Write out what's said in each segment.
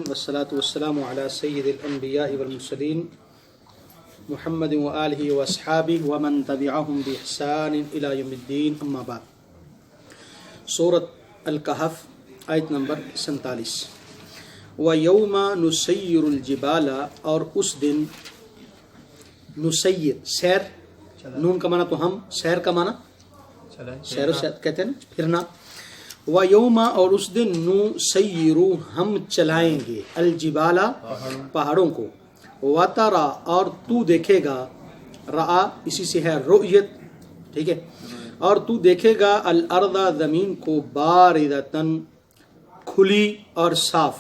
والصلاة والسلام على سید الانبیاء والمرسلین محمد وآلہ واصحابہ ومن تبعہم بإحسان الی یوم الدین، اما بعد۔ سورۃ الکہف آیت نمبر 47۔ وَيَوْمَ نُسَيِّرُ الْجِبَالَ، اور اس دن نسیر سیر، نون کا معنی تو ہم، سیر کا معنی سیر کہتے ہیں نا، پھرنا۔ وَيَوْمَ، اور اس دن نُسَيِّرُ، ہم چلائیں گے، الجبال، پہاڑوں کو، وَتَرَى، اور تو دیکھے گا، رَآ اسی سے ہے رؤیت، ٹھیک ہے، اور تو دیکھے گا الارض، زمین کو، باردۃً، کھلی اور صاف،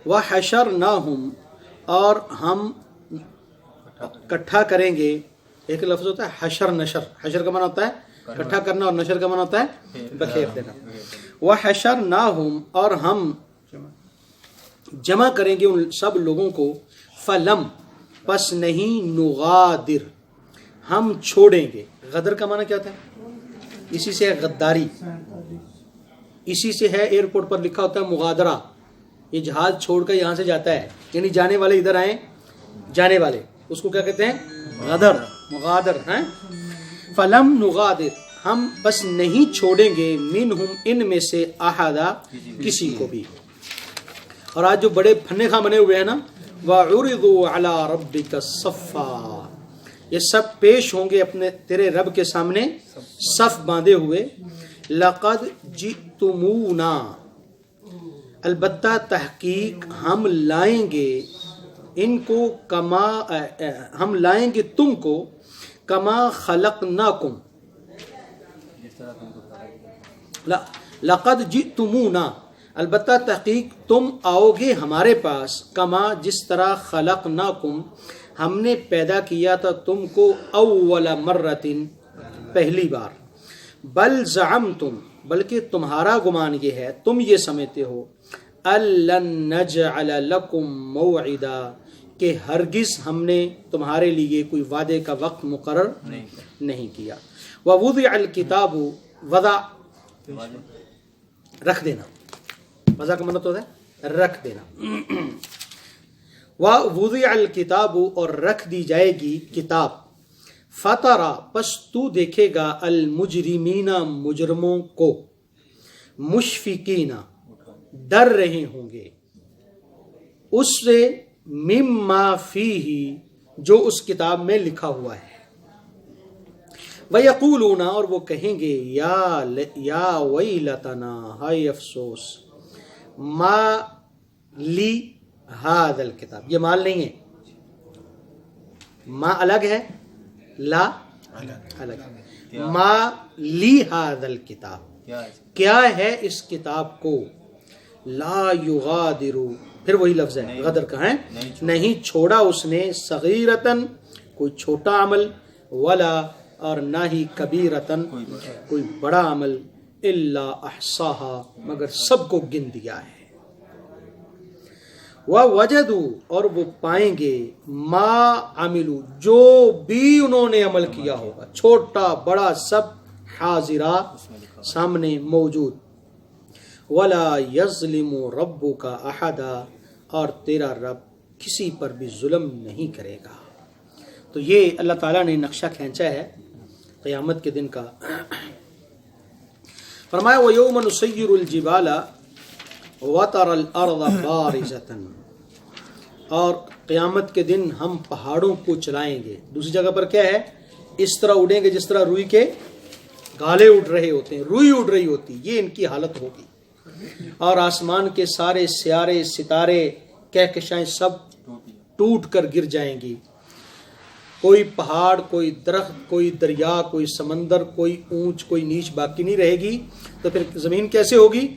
وحشرناہم، اور ہم اکٹھا کریں گے۔ ایک لفظ ہوتا ہے حشر نشر، حشر کا معنی ہوتا ہے اکٹھا کرنا اور نشر کا معنی ہوتا ہے بکھیر دینا۔ وحشرناہم، اور ہم جمع کریں گے ان سب لوگوں کو، فلم، پس نہیں، نغادر، ہم چھوڑیں گے۔ غدر کا معنی کیا ہوتا ہے؟ اسی سے ہے غداری، اسی سے ہے ایئرپورٹ پر لکھا ہوتا ہے مغادرہ، یہ جہاز چھوڑ کر یہاں سے جاتا ہے، یعنی جانے والے ادھر آئیں، جانے والے، اس کو کیا کہتے ہیں؟ غدر، مغادر ہیں۔ فلم نغادر، ہم بس نہیں چھوڑیں گے، منہم، ان میں سے، احدا، کسی کو بھی۔ اور آج جو بڑے پھنے خاں بنے ہوئے ہیں نا، وَعُرِضُوا عَلَىٰ رَبِّكَ صَفًّا، یہ سب پیش ہوں گے اپنے تیرے رب کے سامنے صف باندھے ہوئے۔ لَقَدْ جِئْتُمُونَا، البتہ تحقیق ہم لائیں گے ان کو، کما، ہم لائیں گے تم کو، کما خلقناکم، لقد جئتمونا، البتہ تحقیق تم آؤ گے ہمارے پاس، کما، جس طرح، خلقناکم، ہم نے پیدا کیا تھا تم کو، اول مرتن، پہلی بار۔ بل زعمتم، بلکہ تمہارا گمان یہ ہے، تم یہ سمجھتے ہو، الن نجعل لکم موعدا، کہ ہرگز ہم نے تمہارے لیے کوئی وعدے کا وقت مقرر نہیں کیا۔ ووضع الکتاب، وضع رکھ دینا، وضع کا مطلب ہوتا ہے رکھ دینا۔ ووضع الکتاب، اور رکھ دی جائے گی کتاب، فترى، پس تو دیکھے گا، المجرمین، مجرموں کو، مشفقین، ڈر رہے ہوں گے، اس سے، مما فیہ، جو اس کتاب میں لکھا ہوا ہے۔ وَيَقُولُونَ، اور وہ کہیں گے، یا ویلتنا، ہائے افسوس، ما لی ھذا الکتاب، یہ مال نہیں ہے، ما الگ ہے، لا الگ ہے۔ ما لی ھذا الکتاب، کیا ہے اس کتاب کو، لا یغادر، پھر وہی لفظ ہے غدر کا ہے، نہیں چھوڑا اس نے، صغیرتن، کوئی چھوٹا عمل، ولا، اور نہ ہی کبیرتن، کوئی بڑا عمل، الا احصاها، مگر سب کو گن دیا ہے۔ ووجدوا، اور وہ پائیں گے، ما عملوا، جو بھی انہوں نے عمل کیا ہوگا، چھوٹا بڑا سب، حاضرہ، سامنے موجود۔ ولا یظلم ربک احدا، اور تیرا رب کسی پر بھی ظلم نہیں کرے گا۔ تو یہ اللہ تعالیٰ نے نقشہ کھینچا ہے قیامت کے دن کا۔ فرمایا وَيَوْمَ نُسَيِّرُ الْجِبَالَ وَتَرَى الْأَرْضَ بَارِزَةً، اور قیامت کے دن ہم پہاڑوں کو چلائیں گے۔ دوسری جگہ پر کیا ہے؟ اس طرح اڑیں گے جس طرح روئی کے گالے اڑ رہے ہوتے ہیں، روئی اڑ رہی ہوتی، یہ ان کی حالت ہوگی۔ اور آسمان کے سارے سیارے، ستارے، کہکشائیں سب ٹوٹ کر گر جائیں گی، کوئی پہاڑ، کوئی درخت، کوئی دریا، کوئی سمندر، کوئی اونچ، کوئی نیچ باقی نہیں رہے گی۔ تو پھر زمین کیسے ہوگی؟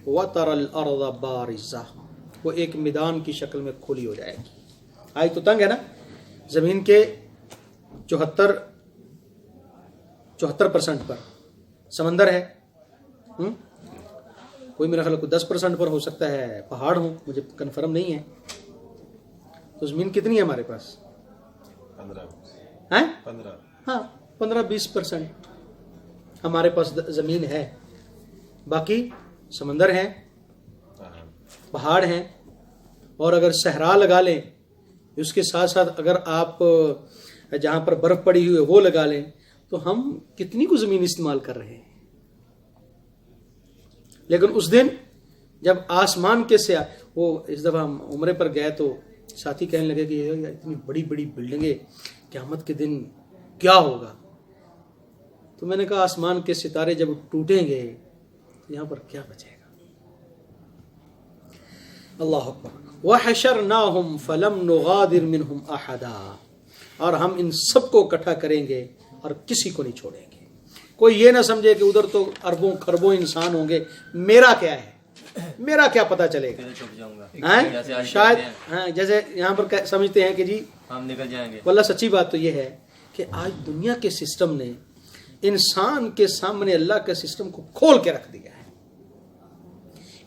وَتَرَى الْأَرْضَ بَارِزَةً، وہ ایک میدان کی شکل میں کھلی ہو جائے گی۔ آج تو تنگ ہے نا، زمین کے 74% پر سمندر ہے، کوئی میرا خیال کو 10% پر ہو سکتا ہے پہاڑ ہوں، مجھے کنفرم نہیں ہے۔ تو زمین کتنی ہے ہمارے پاس؟ 15-20% ہمارے پاس زمین ہے، باقی سمندر ہے، پہاڑ ہیں اور اگر صحرا لگا لیں، اس کے ساتھ ساتھ اگر آپ جہاں پر برف پڑی ہوئی ہے وہ لگا لیں، تو ہم کتنی کو زمین استعمال کر رہے ہیں. لیکن اس دن جب آسمان کے سے وہ اس دفعہ ہم عمرے پر گئے تو ساتھی کہنے لگے کہ یہ اتنی بڑی بڑی بلڈنگیں قیامت کے دن کیا ہوگا. تو میں نے کہا آسمان کے ستارے جب ٹوٹیں گے تو یہاں پر کیا بچے گا. اللہ اکبر. وَحَشَرْنَاهُمْ فَلَمْ نُغَادِرْ مِنْهُمْ أَحَدًا، اور ہم ان سب کو اکٹھا کریں گے اور کسی کو نہیں چھوڑیں گے. کوئی یہ نہ سمجھے کہ ادھر تو اربوں خربوں انسان ہوں گے، میرا کیا ہے، میرا کیا پتہ چلے گا. شاید جیسے یہاں پر سمجھتے ہیں کہ جی ہم نکل جائیں گے. واللہ سچی بات تو یہ ہے کہ آج دنیا کے سسٹم نے انسان کے سامنے اللہ کے سسٹم کو کھول کے رکھ دیا ہے.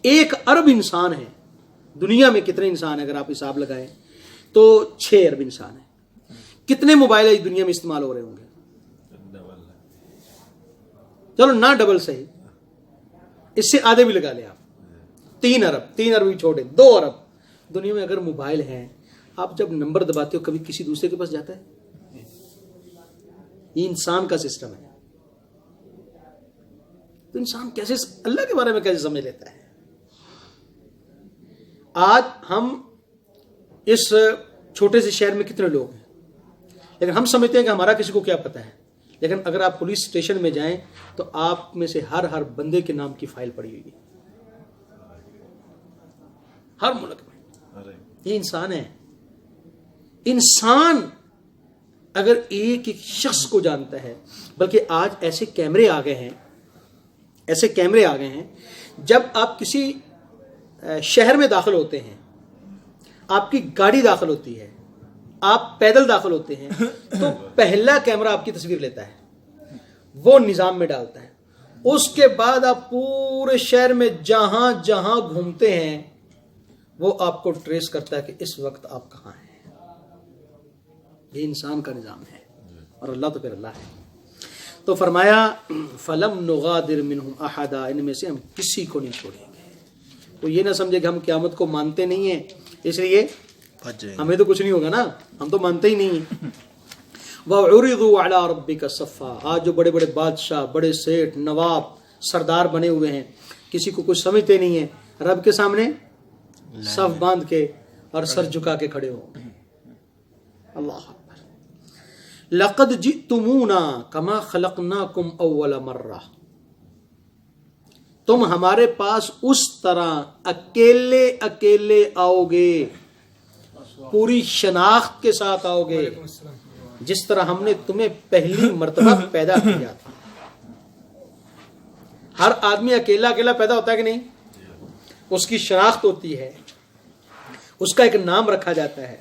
1 ارب انسان ہے دنیا میں. کتنے انسان ہیں اگر آپ حساب لگائیں تو 6 ارب انسان ہیں. کتنے موبائل اس دنیا میں استعمال ہو رہے ہوں گے؟ چلو نہ ڈبل صحیح، اس سے آدھے بھی لگا لیں آپ. 3 ارب، 3 ارب بھی چھوڑے، 2 ارب دنیا میں اگر موبائل ہیں. آپ جب نمبر دباتے ہو کبھی کسی دوسرے کے پاس جاتا ہے؟ یہ انسان کا سسٹم ہے. تو انسان کیسے اللہ کے بارے میں کیسے سمجھ لیتا ہے؟ آج ہم اس چھوٹے سے شہر میں کتنے لوگ ہیں، لیکن ہم سمجھتے ہیں کہ ہمارا کسی کو کیا پتہ ہے. لیکن اگر آپ پولیس اسٹیشن میں جائیں تو آپ میں سے ہر بندے کے نام کی فائل پڑی ہوئی ہے ہر ملک میں. یہ انسان ہے. انسان اگر ایک ایک شخص کو جانتا ہے، بلکہ آج ایسے کیمرے آ گئے ہیں، جب آپ کسی شہر میں داخل ہوتے ہیں، آپ کی گاڑی داخل ہوتی ہے، آپ پیدل داخل ہوتے ہیں، تو پہلا کیمرہ آپ کی تصویر لیتا ہے، وہ نظام میں ڈالتا ہے. اس کے بعد آپ پورے شہر میں جہاں جہاں گھومتے ہیں وہ آپ کو ٹریس کرتا ہے کہ اس وقت آپ کہاں ہیں. یہ انسان کا نظام ہے اور اللہ تو پھر اللہ ہے. تو فرمایا فَلَمْ نُغَادِرْ مِنْهُمْ أَحَدًا، ان میں سے ہم کسی کو نہیں چھوڑیں گے. تو یہ نہ سمجھے کہ ہم قیامت کو مانتے نہیں ہیں اس لیے ہمیں تو کچھ نہیں ہوگا نا، ہم تو مانتے ہی نہیں ہیں. وَعُرِضُوا عَلَىٰ رَبِّكَ صَفًّا، آج جو بڑے بڑے بادشاہ، بڑے سیٹھ، نواب، سردار بنے ہوئے ہیں، کسی کو کچھ سمجھتے نہیں ہیں، رب کے سامنے صف باندھ کے اور سر جھکا کے کھڑے ہو. اللہ اکبر. لَقَدْ جِئْتُمُونَا كَمَا خَلَقْنَاكُمْ أَوَّلَ مَرَّةٍ، تم ہمارے پاس اس طرح اکیلے اکیلے آؤ گے، پوری شناخت کے ساتھ آؤ گے جس طرح ہم نے تمہیں پہلی مرتبہ پیدا کیا تھا. ہر آدمی اکیلا اکیلا پیدا ہوتا ہے کہ نہیں؟ اس کی شناخت ہوتی ہے، اس کا ایک نام رکھا جاتا ہے،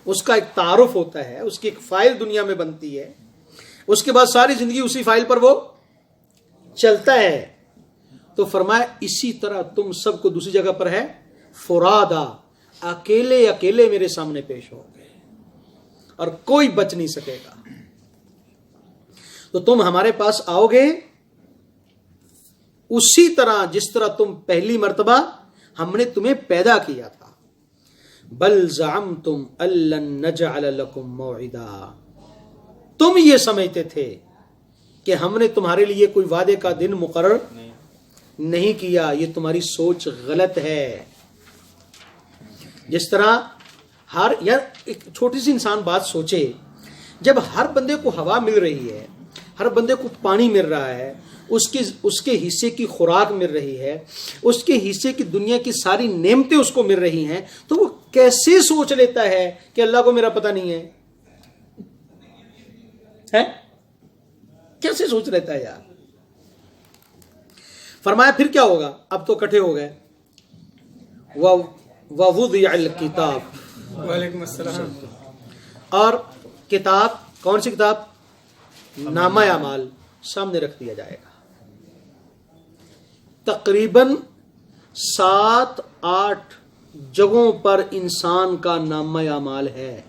اس کا ایک تعارف ہوتا ہے، اس کی ایک فائل دنیا میں بنتی ہے، اس کے بعد ساری زندگی اسی فائل پر وہ چلتا ہے. تو فرمایا اسی طرح تم سب کو دوسری جگہ پر ہے فرادا، اکیلے اکیلے میرے سامنے پیش ہو گئے اور کوئی بچ نہیں سکے گا. تو تم ہمارے پاس آؤ گے اسی طرح جس طرح تم پہلی مرتبہ ہم نے تمہیں پیدا کیا تھا. بل زعمتم ان نجعل لكم موعدا، تم یہ سمجھتے تھے کہ ہم نے تمہارے لیے کوئی وعدے کا دن مقرر نہیں کیا. یہ تمہاری سوچ غلط ہے. جس طرح یار ایک چھوٹی سی انسان بات سوچے، جب ہر بندے کو ہوا مل رہی ہے، ہر بندے کو پانی مل رہا ہے، اس کے حصے کی خوراک مل رہی ہے، اس کے حصے کی دنیا کی ساری نعمتیں اس کو مل رہی ہیں، تو وہ کیسے سوچ لیتا ہے کہ اللہ کو میرا پتہ نہیں ہے؟ کیسے سوچ لیتا ہے یار؟ فرمایا پھر کیا ہوگا؟ اب تو اکٹھے ہو گئے. وَوُضِعَ الْكِتَابُ، وعلیکم السلام. اور کتاب، کون سی کتاب؟ نامہ اعمال سامنے رکھ دیا جائے گا. تقریباً 7-8 جگہوں پر انسان کا نامہ اعمال ہے.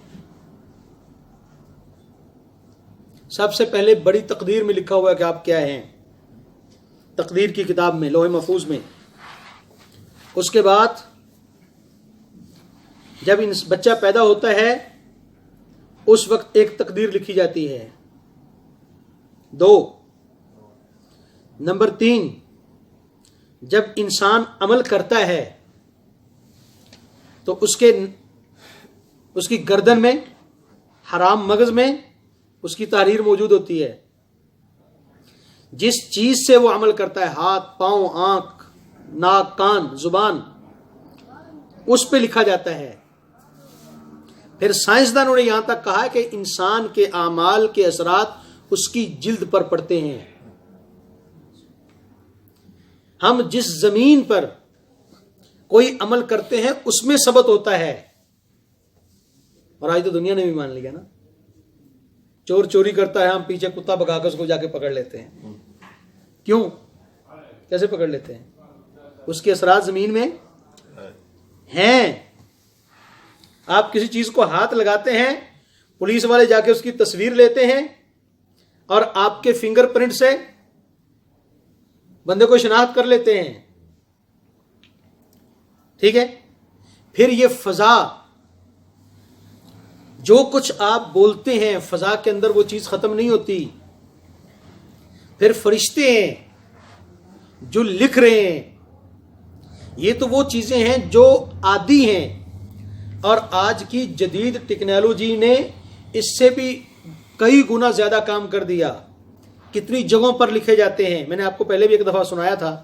سب سے پہلے بڑی تقدیر میں لکھا ہوا ہے کہ آپ کیا ہیں، تقدیر کی کتاب میں، لوح محفوظ میں. اس کے بعد جب بچہ پیدا ہوتا ہے اس وقت ایک تقدیر لکھی جاتی ہے. 2 نمبر 3 جب انسان عمل کرتا ہے تو اس کی گردن میں حرام مغز میں اس کی تحریر موجود ہوتی ہے. جس چیز سے وہ عمل کرتا ہے، ہاتھ، پاؤں، آنکھ، ناک، کان، زبان، اس پہ لکھا جاتا ہے. پھر سائنسدانوں نے یہاں تک کہا ہے کہ انسان کے اعمال کے اثرات اس کی جلد پر پڑتے ہیں. ہم جس زمین پر کوئی عمل کرتے ہیں اس میں ثبت ہوتا ہے. اور آج تو دنیا نے بھی مان لیا نا، چور چوری کرتا ہے، ہم پیچھے کتا بھگا کر اس کو جا کے پکڑ لیتے ہیں. کیوں؟ کیسے پکڑ لیتے ہیں؟ اس کے اثرات زمین میں ہیں. آپ کسی چیز کو ہاتھ لگاتے ہیں، پولیس والے جا کے اس کی تصویر لیتے ہیں اور آپ کے فنگر پرنٹ سے بندے کو شناخت کر لیتے ہیں. ٹھیک ہے. پھر یہ فضا، جو کچھ آپ بولتے ہیں فضا کے اندر وہ چیز ختم نہیں ہوتی. پھر فرشتے ہیں جو لکھ رہے ہیں. یہ تو وہ چیزیں ہیں جو عادی ہیں، اور آج کی جدید ٹیکنالوجی نے اس سے بھی کئی گنا زیادہ کام کر دیا. کتنی جگہوں پر لکھے جاتے ہیں. میں نے آپ کو پہلے بھی ایک دفعہ سنایا تھا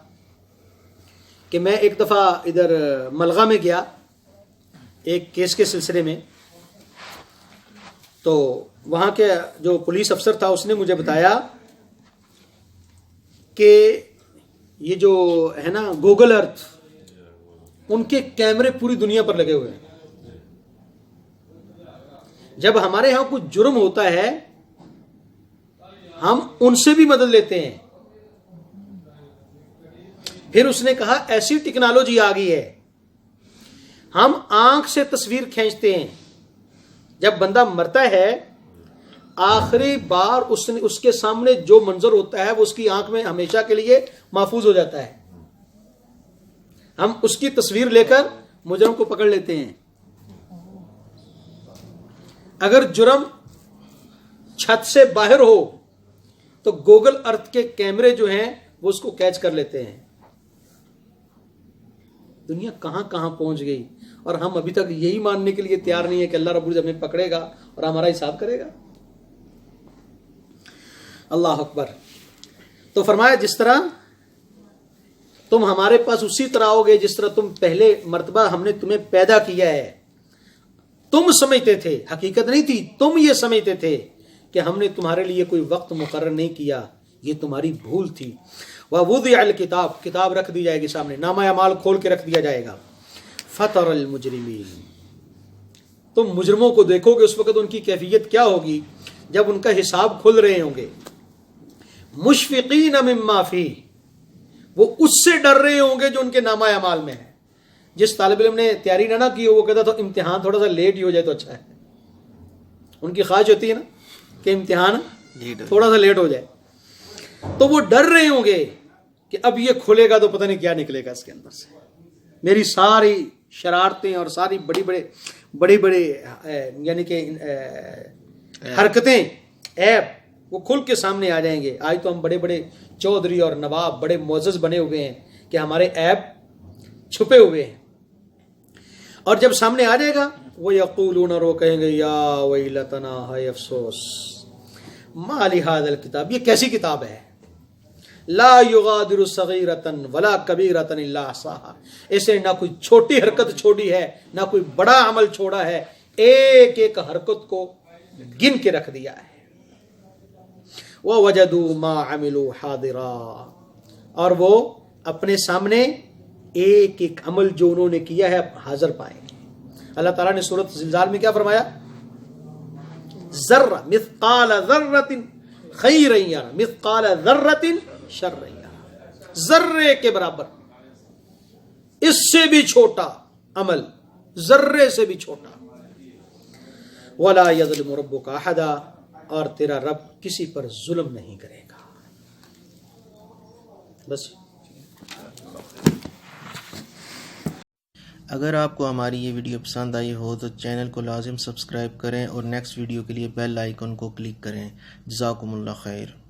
کہ میں ایک دفعہ ادھر ملغا میں گیا ایک کیس کے سلسلے میں. تو وہاں کے جو پولیس افسر تھا اس نے مجھے بتایا کہ یہ جو ہے نا گوگل ارتھ، ان کے کیمرے پوری دنیا پر لگے ہوئے ہیں. جب ہمارے ہاں کچھ جرم ہوتا ہے ہم ان سے بھی مدد لیتے ہیں. پھر اس نے کہا ایسی ٹیکنالوجی آ گئی ہے، ہم آنکھ سے تصویر کھینچتے ہیں. جب بندہ مرتا ہے آخری بار اس کے سامنے جو منظر ہوتا ہے وہ اس کی آنکھ میں ہمیشہ کے لیے محفوظ ہو جاتا ہے. ہم اس کی تصویر لے کر مجرم کو پکڑ لیتے ہیں. اگر جرم چھت سے باہر ہو تو گوگل ارتھ کے کیمرے جو ہیں وہ اس کو کیچ کر لیتے ہیں. دنیا کہاں کہاں پہنچ گئی، اور ہم ابھی تک یہی ماننے کے لیے تیار نہیں ہے کہ اللہ رب العزت ہمیں پکڑے گا اور ہمارا حساب کرے گا. اللہ اکبر. تو فرمایا جس طرح تم ہمارے پاس اسی طرح ہوگے جس طرح تم پہلے مرتبہ ہم نے تمہیں پیدا کیا ہے. تم سمجھتے تھے، حقیقت نہیں تھی، تم یہ سمجھتے تھے کہ ہم نے تمہارے لیے کوئی وقت مقرر نہیں کیا، یہ تمہاری بھول تھی. وَوُضِعَ الْكِتَابُ، کتاب رکھ دی جائے گی سامنے، نامہ اعمال کھول کے رکھ دیا جائے گا. فَتَرَ الْمُجْرِمِينَ، تم مجرموں کو دیکھو گے اس وقت ان کی کیفیت کیا ہوگی جب ان کا حساب کھل رہے ہوں گے. مشفقین مما فیہ، وہ اس سے ڈر رہے ہوں گے جو ان کے نامہ اعمال میں ہے. جس طالب علم نے تیاری نہ کی ہو وہ کہتا تو امتحان تھوڑا سا لیٹ ہی ہو جائے تو اچھا ہے. ان کی خواہش ہوتی ہے نا کہ امتحان تھوڑا سا لیٹ ہو جائے. تو وہ ڈر رہے ہوں گے کہ اب یہ کھلے گا تو پتہ نہیں کیا نکلے گا اس کے اندر سے. میری ساری شرارتیں اور ساری بڑی بڑی یعنی کہ حرکتیں، عیب وہ کھل کے سامنے آ جائیں گے. آج تو ہم بڑے بڑے چودھری اور نواب بڑے معزز بنے ہوئے ہیں کہ ہمارے عیب چھپے ہوئے ہیں. اور جب سامنے آ جائے گا وہ یقولون، اور وہ کہیں گے یا ویلتنا، ہے افسوس، ما لہذا الکتاب، یہ کیسی کتاب ہے، لا یغادر صغیرۃ ولا کبیرۃ الا احصاها، اسے نہ کوئی چھوٹی حرکت چھوڑی ہے نہ کوئی بڑا عمل چھوڑا ہے، ایک ایک حرکت کو گن کے رکھ دیا ہے. وَوَجَدُوا مَا عَمِلُوا حَاضِرًا، اور وہ اپنے سامنے ایک ایک عمل جو انہوں نے کیا ہے حاضر پائیں گے. اللہ تعالیٰ نے سورۃ زلزال میں کیا فرمایا؟ ذرہ مثقال ذرۃ خیرا یرا مثقال ذرۃ شرا یرا، ذرے کے برابر، اس سے بھی چھوٹا عمل، ذرے سے بھی چھوٹا. ولا یظلم ربک احدا، اور تیرا رب کسی پر ظلم نہیں کرے گا. بس اگر آپ کو ہماری یہ ویڈیو پسند آئی ہو تو چینل کو لازم سبسکرائب کریں اور نیکسٹ ویڈیو کے لیے بیل آئیکن کو کلک کریں۔ جزاکم اللہ خیر۔